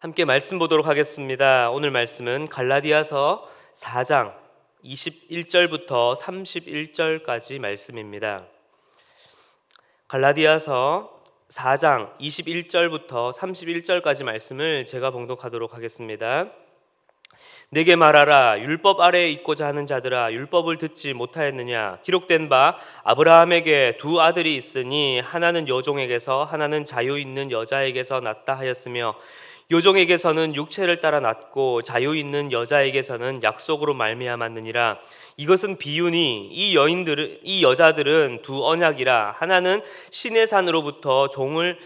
함께 말씀 보도록 하겠습니다. 오늘 말씀은 갈라디아서 4장 21절부터 31절까지 말씀입니다. 갈라디아서 4장 21절부터 31절까지 말씀을 제가 봉독하도록 하겠습니다. 내게 말하라. 율법 아래에 있고자 하는 자들아, 율법을 듣지 못하였느냐? 기록된 바 아브라함에게 두 아들이 있으니 하나는 여종에게서 하나는 자유 있는 여자에게서 났다 하였으며 여종에게서는 육체를 따라 났고 자유 있는 여자에게서는 약속으로 말미암았느니라. 이것은 비유니 이 여자들은 두 언약이라. 하나는 신의 산으로부터 종을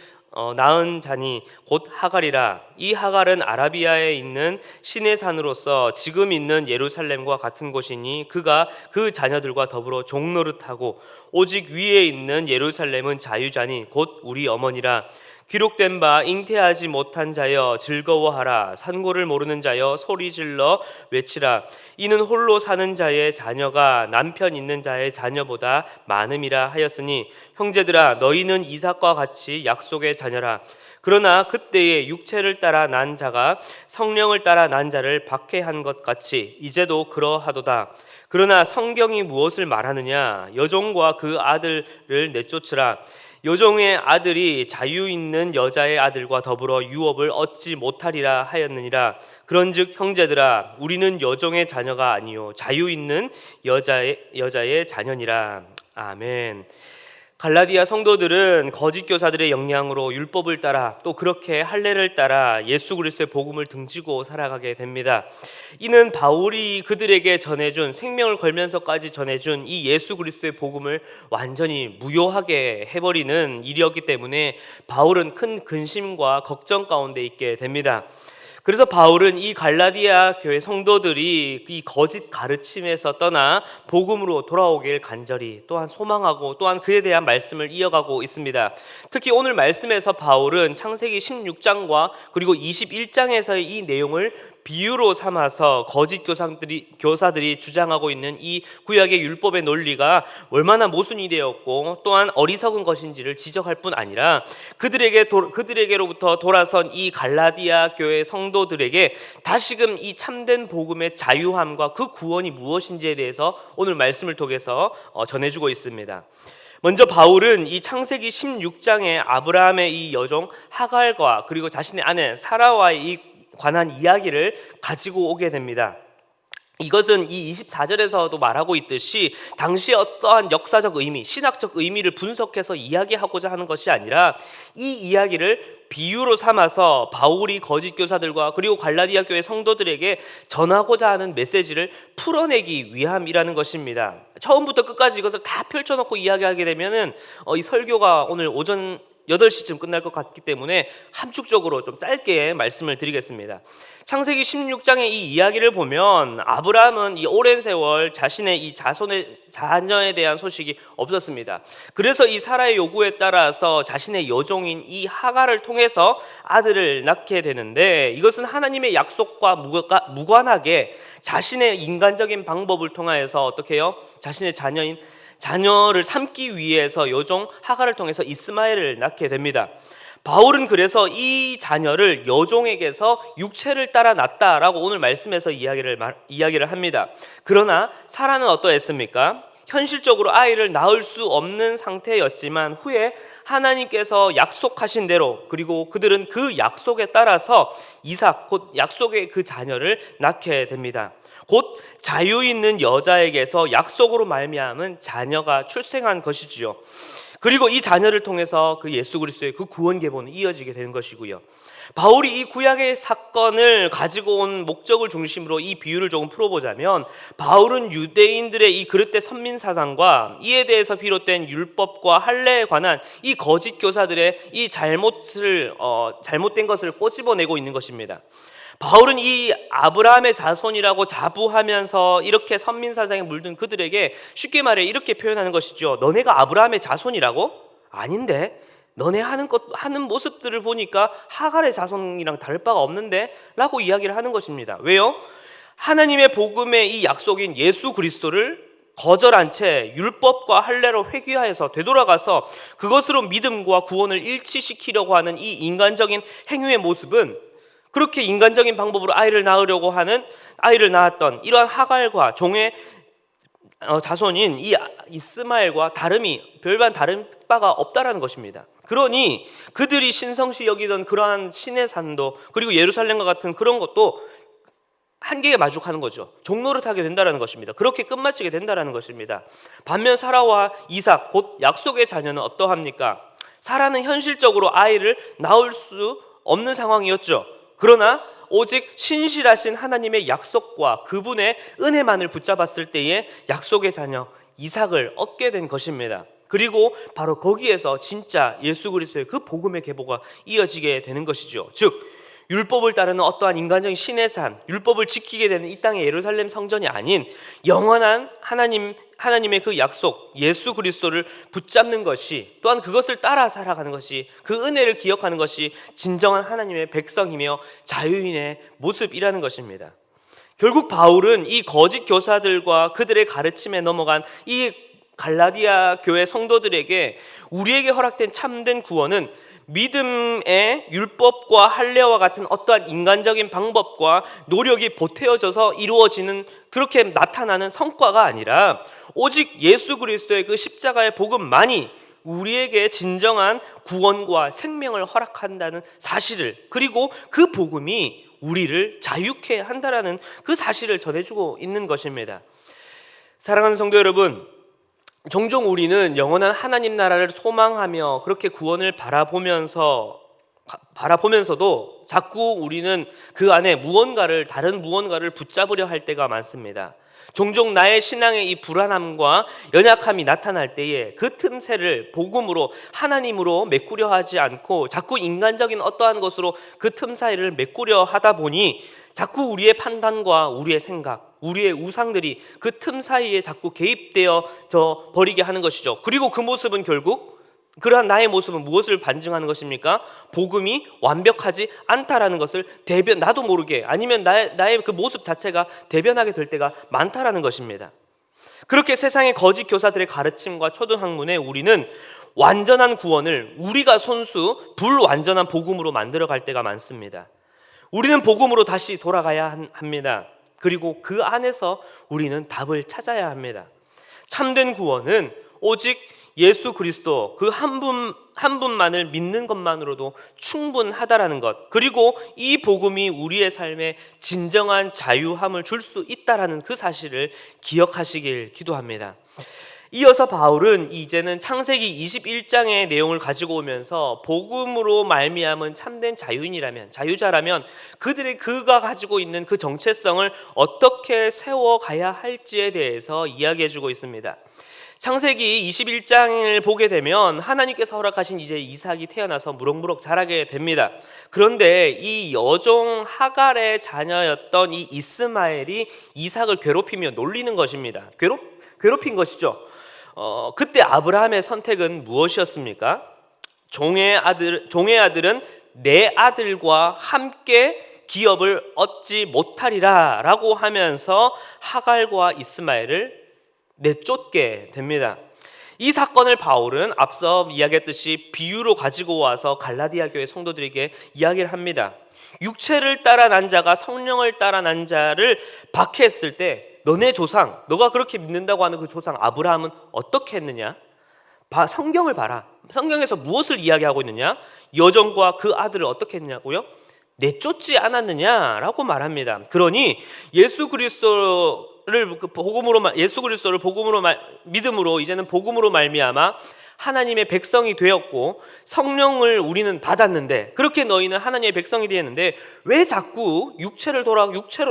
낳은 자니 곧 하갈이라. 이 하갈은 아라비아에 있는 신의 산으로서 지금 있는 예루살렘과 같은 곳이니 그가 그 자녀들과 더불어 종노릇하고 오직 위에 있는 예루살렘은 자유자니 곧 우리 어머니라. 기록된 바 잉태하지 못한 자여 즐거워하라. 산고를 모르는 자여 소리질러 외치라. 이는 홀로 사는 자의 자녀가 남편 있는 자의 자녀보다 많음이라 하였으니 형제들아, 너희는 이삭과 같이 약속의 자녀라. 그러나 그때에 육체를 따라 난 자가 성령을 따라 난 자를 박해한 것 같이 이제도 그러하도다. 그러나 성경이 무엇을 말하느냐? 여종과 그 아들을 내쫓으라. 여종의 아들이 자유 있는 여자의 아들과 더불어 유업을 얻지 못하리라 하였느니라. 그런즉 형제들아, 우리는 여종의 자녀가 아니요 자유 있는 여자의 자녀니라. 아멘. 갈라디아 성도들은 거짓 교사들의 영향으로 율법을 따라 또 그렇게 할례를 따라 예수 그리스도의 복음을 등지고 살아가게 됩니다. 이는 바울이 그들에게 전해준, 생명을 걸면서까지 전해준 이 예수 그리스도의 복음을 완전히 무효하게 해버리는 일이었기 때문에 바울은 큰 근심과 걱정 가운데 있게 됩니다. 그래서 바울은 이 갈라디아 교회 성도들이 이 거짓 가르침에서 떠나 복음으로 돌아오길 간절히 또한 소망하고 또한 그에 대한 말씀을 이어가고 있습니다. 특히 오늘 말씀에서 바울은 창세기 16장과 그리고 21장에서의 이 내용을 비유로 삼아서 거짓 교사들이 주장하고 있는 이 구약의 율법의 논리가 얼마나 모순이 되었고 또한 어리석은 것인지를 지적할 뿐 아니라 그들에게로부터 돌아선 이 갈라디아 교회 성도들에게 다시금 이 참된 복음의 자유함과 그 구원이 무엇인지에 대해서 오늘 말씀을 통해서 전해주고 있습니다. 먼저 바울은 이 창세기 16장에 아브라함의 이 여종 하갈과 그리고 자신의 아내 사라와의 이 관한 이야기를 가지고 오게 됩니다. 이것은 이 24절에서도 말하고 있듯이 당시의 어떠한 역사적 의미, 신학적 의미를 분석해서 이야기하고자 하는 것이 아니라 이 이야기를 비유로 삼아서 바울이 거짓 교사들과 그리고 갈라디아 교회 성도들에게 전하고자 하는 메시지를 풀어내기 위함이라는 것입니다. 처음부터 끝까지 이것을 다 펼쳐놓고 이야기하게 되면은 이 설교가 오늘 오전 8시쯤 끝날 것 같기 때문에 함축적으로 좀 짧게 말씀을 드리겠습니다. 창세기 16장의 이 이야기를 보면 아브라함은 이 오랜 세월 자신의 이 자녀에 대한 소식이 없었습니다. 그래서 이 사라의 요구에 따라서 자신의 여종인 이 하갈을 통해서 아들을 낳게 되는데 이것은 하나님의 약속과 무관하게 자신의 인간적인 방법을 통하여서 어떻게 해요? 자신의 자녀를 삼기 위해서 여종 하갈을 통해서 이스마엘을 낳게 됩니다. 바울은 그래서 이 자녀를 여종에게서 육체를 따라 낳았다라고 오늘 말씀에서 이야기를 합니다. 그러나 사라는 어떠했습니까? 현실적으로 아이를 낳을 수 없는 상태였지만 후에 하나님께서 약속하신 대로 그리고 그들은 그 약속에 따라서 이삭 곧 약속의 그 자녀를 낳게 됩니다. 곧 자유 있는 여자에게서 약속으로 말미암은 자녀가 출생한 것이지요. 그리고 이 자녀를 통해서 그 예수 그리스도의 그 구원 계보는 이어지게 되는 것이고요. 바울이 이 구약의 사건을 가지고 온 목적을 중심으로 이 비유를 조금 풀어보자면 바울은 유대인들의 이 그릇된 선민사상과 이에 대해서 비롯된 율법과 할례에 관한 이 거짓 교사들의 이 잘못된 것을 꼬집어내고 있는 것입니다. 바울은 이 아브라함의 자손이라고 자부하면서 이렇게 선민사상에 물든 그들에게 쉽게 말해 이렇게 표현하는 것이죠. 너네가 아브라함의 자손이라고? 아닌데 너네 하는 모습들을 보니까 하갈의 자손이랑 다를 바가 없는데 라고 이야기를 하는 것입니다. 왜요? 하나님의 복음의 이 약속인 예수 그리스도를 거절한 채 율법과 할례로 회귀하여서 되돌아가서 그것으로 믿음과 구원을 일치시키려고 하는 이 인간적인 행위의 모습은 그렇게 인간적인 방법으로 아이를 낳았던 이러한 하갈과 종의 자손인 이 이스마엘과 별반 다른 바가 없다라는 것입니다. 그러니 그들이 신성시 여기던 그러한 신의 산도, 그리고 예루살렘과 같은 그런 것도 한계에 마주하는 거죠. 종노릇하게 된다라는 것입니다. 그렇게 끝마치게 된다라는 것입니다. 반면 사라와 이삭 곧 약속의 자녀는 어떠합니까? 사라는 현실적으로 아이를 낳을 수 없는 상황이었죠. 그러나 오직 신실하신 하나님의 약속과 그분의 은혜만을 붙잡았을 때에 약속의 자녀 이삭을 얻게 된 것입니다. 그리고 바로 거기에서 진짜 예수 그리스도의 그 복음의 계보가 이어지게 되는 것이죠. 즉 율법을 따르는 어떠한 인간적인 신의 산, 율법을 지키게 되는 이 땅의 예루살렘 성전이 아닌 영원한 하나님의 그 약속, 예수 그리스도를 붙잡는 것이, 또한 그것을 따라 살아가는 것이, 그 은혜를 기억하는 것이 진정한 하나님의 백성이며 자유인의 모습이라는 것입니다. 결국 바울은 이 거짓 교사들과 그들의 가르침에 넘어간 이 갈라디아 교회 성도들에게 우리에게 허락된 참된 구원은 믿음의 율법과 할례와 같은 어떠한 인간적인 방법과 노력이 보태어져서 이루어지는, 그렇게 나타나는 성과가 아니라 오직 예수 그리스도의 그 십자가의 복음만이 우리에게 진정한 구원과 생명을 허락한다는 사실을, 그리고 그 복음이 우리를 자유케 한다라는 그 사실을 전해주고 있는 것입니다. 사랑하는 성도 여러분, 종종 우리는 영원한 하나님 나라를 소망하며 그렇게 구원을 바라보면서도 자꾸 우리는 그 안에 다른 무언가를 붙잡으려 할 때가 많습니다. 종종 나의 신앙의 이 불안함과 연약함이 나타날 때에 그 틈새를 복음으로, 하나님으로 메꾸려 하지 않고 자꾸 인간적인 어떠한 것으로 그 틈 사이를 메꾸려 하다 보니 자꾸 우리의 판단과 우리의 생각, 우리의 우상들이 그 틈 사이에 자꾸 개입되어져 버리게 하는 것이죠. 그리고 그 모습은 결국, 그러한 나의 모습은 무엇을 반증하는 것입니까? 복음이 완벽하지 않다라는 것을 나도 모르게, 아니면 나의 그 모습 자체가 대변하게 될 때가 많다라는 것입니다. 그렇게 세상의 거짓 교사들의 가르침과 초등학문에 우리는 완전한 구원을 우리가 불완전한 복음으로 만들어갈 때가 많습니다. 우리는 복음으로 다시 돌아가야 합니다. 그리고 그 안에서 우리는 답을 찾아야 합니다. 참된 구원은 오직 예수 그리스도 그 한 분만을 믿는 것만으로도 충분하다라는 것, 그리고 이 복음이 우리의 삶에 진정한 자유함을 줄 수 있다라는 그 사실을 기억하시길 기도합니다. 이어서 바울은 이제는 창세기 21장의 내용을 가지고 오면서 복음으로 말미암은 참된 자유자라면 그가 가지고 있는 그 정체성을 어떻게 세워가야 할지에 대해서 이야기해주고 있습니다. 창세기 21장을 보게 되면 하나님께서 허락하신 이제 이삭이 태어나서 무럭무럭 자라게 됩니다. 그런데 이 여종 하갈의 자녀였던 이 이스마엘이 이삭을 괴롭히며 놀리는 것입니다. 괴롭힌 것이죠. 그때 아브라함의 선택은 무엇이었습니까? 종의 아들은 내 아들과 함께 기업을 얻지 못하리라 라고 하면서 하갈과 이스마엘을 내쫓게 됩니다. 이 사건을 바울은 앞서 이야기했듯이 비유로 가지고 와서 갈라디아 교회 성도들에게 이야기를 합니다. 육체를 따라 난 자가 성령을 따라 난 자를 박해했을 때 너네 조상, 너가 그렇게 믿는다고 하는 그 조상 아브라함은 어떻게 했느냐? 성경을 봐라. 성경에서 무엇을 이야기하고 있느냐? 여종과 그 아들을 어떻게 했냐고요? 내쫓지 않았느냐라고 말합니다. 그러니 예수 그리스도를 복음으로 믿음으로 이제는 복음으로 말미암아 하나님의 백성이 되었고 성령을 우리는 받았는데, 그렇게 너희는 하나님의 백성이 되었는데 왜 자꾸 육체로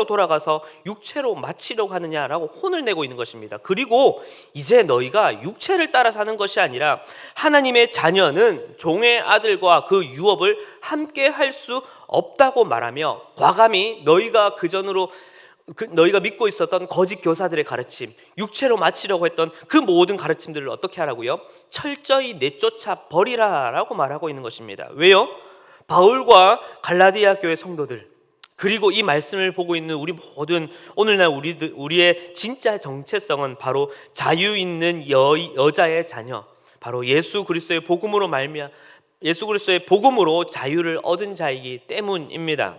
돌아가서 육체로 마치려고 하느냐라고 혼을 내고 있는 것입니다. 그리고 이제 너희가 육체를 따라 사는 것이 아니라 하나님의 자녀는 종의 아들과 그 유업을 함께 할 수 없다고 말하며 과감히 너희가 믿고 있었던 거짓 교사들의 가르침, 육체로 마치려고 했던 그 모든 가르침들을 어떻게 하라고요? 철저히 내쫓아 버리라라고 말하고 있는 것입니다. 왜요? 바울과 갈라디아 교회 성도들, 그리고 이 말씀을 보고 있는 우리 모든 오늘날 우리의 진짜 정체성은 바로 자유 있는 여자의 자녀, 바로 예수 그리스도의 복음으로 자유를 얻은 자이기 때문입니다.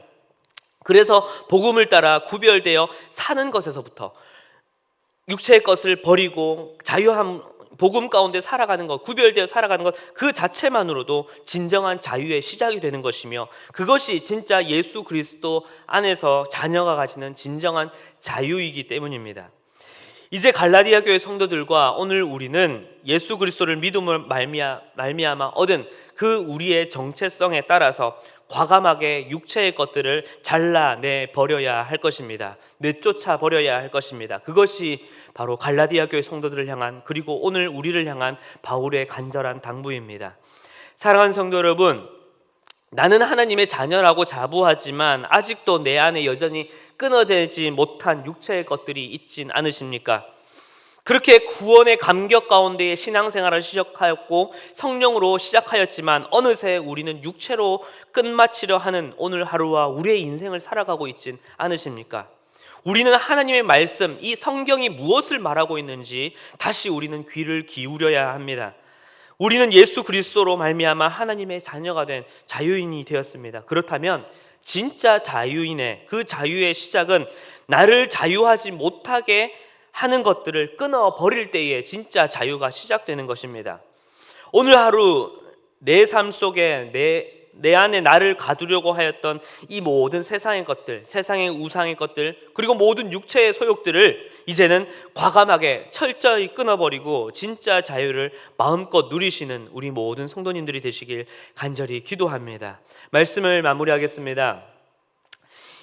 그래서 복음을 따라 구별되어 사는 것에서부터 육체의 것을 버리고 자유함, 복음 가운데 살아가는 것, 구별되어 살아가는 것, 그 자체만으로도 진정한 자유의 시작이 되는 것이며, 그것이 진짜 예수 그리스도 안에서 자녀가 가지는 진정한 자유이기 때문입니다. 이제 갈라디아 교회 성도들과 오늘 우리는 예수 그리스도를 믿음을 말미암아 얻은 그 우리의 정체성에 따라서 과감하게 육체의 것들을 잘라내 버려야 할 것입니다. 내쫓아 버려야 할 것입니다. 그것이 바로 갈라디아 교회 성도들을 향한, 그리고 오늘 우리를 향한 바울의 간절한 당부입니다. 사랑하는 성도 여러분, 나는 하나님의 자녀라고 자부하지만 아직도 내 안에 여전히 끊어내지 못한 육체의 것들이 있진 않으십니까? 그렇게 구원의 감격 가운데에 신앙생활을 시작하였고 성령으로 시작하였지만 어느새 우리는 육체로 끝마치려 하는 오늘 하루와 우리의 인생을 살아가고 있진 않으십니까? 우리는 하나님의 말씀, 이 성경이 무엇을 말하고 있는지 다시 우리는 귀를 기울여야 합니다. 우리는 예수 그리스도로 말미암아 하나님의 자녀가 된 자유인이 되었습니다. 그렇다면 진짜 자유인의 그 자유의 시작은 나를 자유하지 못하게 하는 것들을 끊어버릴 때에 진짜 자유가 시작되는 것입니다. 오늘 하루 내 삶 속에 내 안에 나를 가두려고 하였던 이 모든 세상의 것들, 세상의 우상의 것들, 그리고 모든 육체의 소욕들을 이제는 과감하게 철저히 끊어버리고 진짜 자유를 마음껏 누리시는 우리 모든 성도님들이 되시길 간절히 기도합니다. 말씀을 마무리하겠습니다.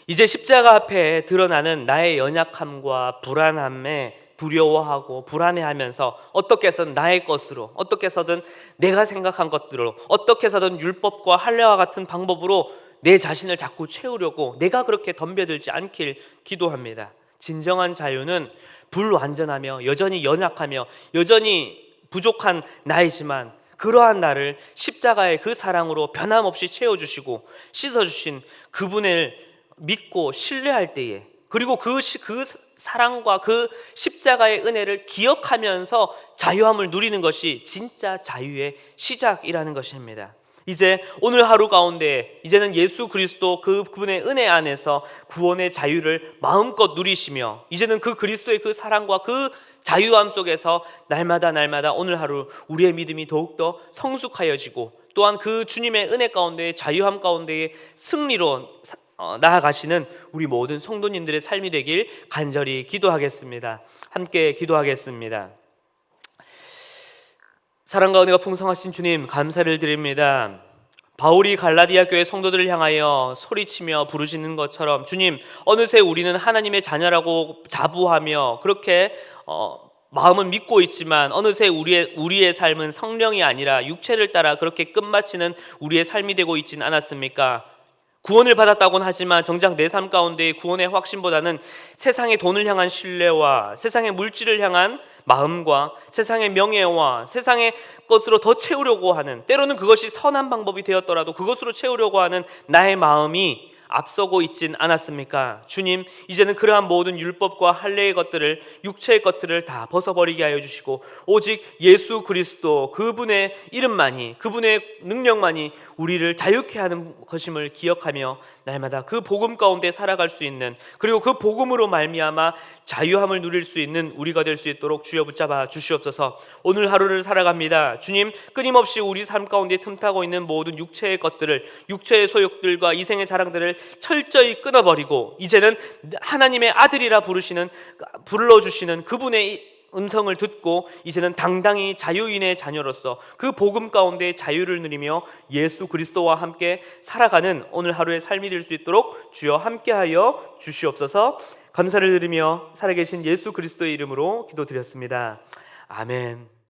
이제 십자가 앞에 드러나는 나의 연약함과 불안함에 두려워하고 불안해하면서 어떻게 해서든 나의 것으로, 어떻게 해서든 내가 생각한 것들로, 어떻게 해서든 율법과 할례와 같은 방법으로 내 자신을 자꾸 채우려고 내가 그렇게 덤벼들지 않길 기도합니다. 진정한 자유는 불완전하며 여전히 연약하며 여전히 부족한 나이지만 그러한 나를 십자가의 그 사랑으로 변함없이 채워주시고 씻어주신 그분을 믿고 신뢰할 때에, 그리고 그 사랑과 그 십자가의 은혜를 기억하면서 자유함을 누리는 것이 진짜 자유의 시작이라는 것입니다. 이제 오늘 하루 가운데 이제는 예수 그리스도 그분의 은혜 안에서 구원의 자유를 마음껏 누리시며 이제는 그 그리스도의 그 사랑과 그 자유함 속에서 날마다 오늘 하루 우리의 믿음이 더욱더 성숙하여지고 또한 그 주님의 은혜 가운데 자유함 가운데의 승리로 나아가시는 우리 모든 성도님들의 삶이 되길 간절히 기도하겠습니다. 함께 기도하겠습니다. 사랑과 은혜가 풍성하신 주님, 감사를 드립니다. 바울이 갈라디아 교회 성도들을 향하여 소리치며 부르시는 것처럼 주님, 어느새 우리는 하나님의 자녀라고 자부하며 그렇게 마음은 믿고 있지만 어느새 우리의 삶은 성령이 아니라 육체를 따라 그렇게 끝마치는 우리의 삶이 되고 있지는 않았습니까? 구원을 받았다고는 하지만 정작 내 삶 가운데 구원의 확신보다는 세상의 돈을 향한 신뢰와 세상의 물질을 향한 마음과 세상의 명예와 세상의 것으로 더 채우려고 하는, 때로는 그것이 선한 방법이 되었더라도 그것으로 채우려고 하는 나의 마음이 앞서고 있진 않았습니까? 주님, 이제는 그러한 모든 율법과 할례의 것들을, 육체의 것들을 다 벗어버리게 하여 주시고 오직 예수 그리스도 그분의 이름만이, 그분의 능력만이 우리를 자유케 하는 것임을 기억하며 날마다 그 복음 가운데 살아갈 수 있는, 그리고 그 복음으로 말미암아 자유함을 누릴 수 있는 우리가 될 수 있도록 주여 붙잡아 주시옵소서. 오늘 하루를 살아갑니다. 주님, 끊임없이 우리 삶 가운데 틈타고 있는 모든 육체의 것들을, 육체의 소욕들과 이생의 자랑들을 철저히 끊어버리고 이제는 하나님의 아들이라 불러주시는 그분의 음성을 듣고 이제는 당당히 자유인의 자녀로서 그 복음 가운데 자유를 누리며 예수 그리스도와 함께 살아가는 오늘 하루의 삶이 될 수 있도록 주여 함께하여 주시옵소서. 감사를 드리며 살아계신 예수 그리스도의 이름으로 기도드렸습니다. 아멘.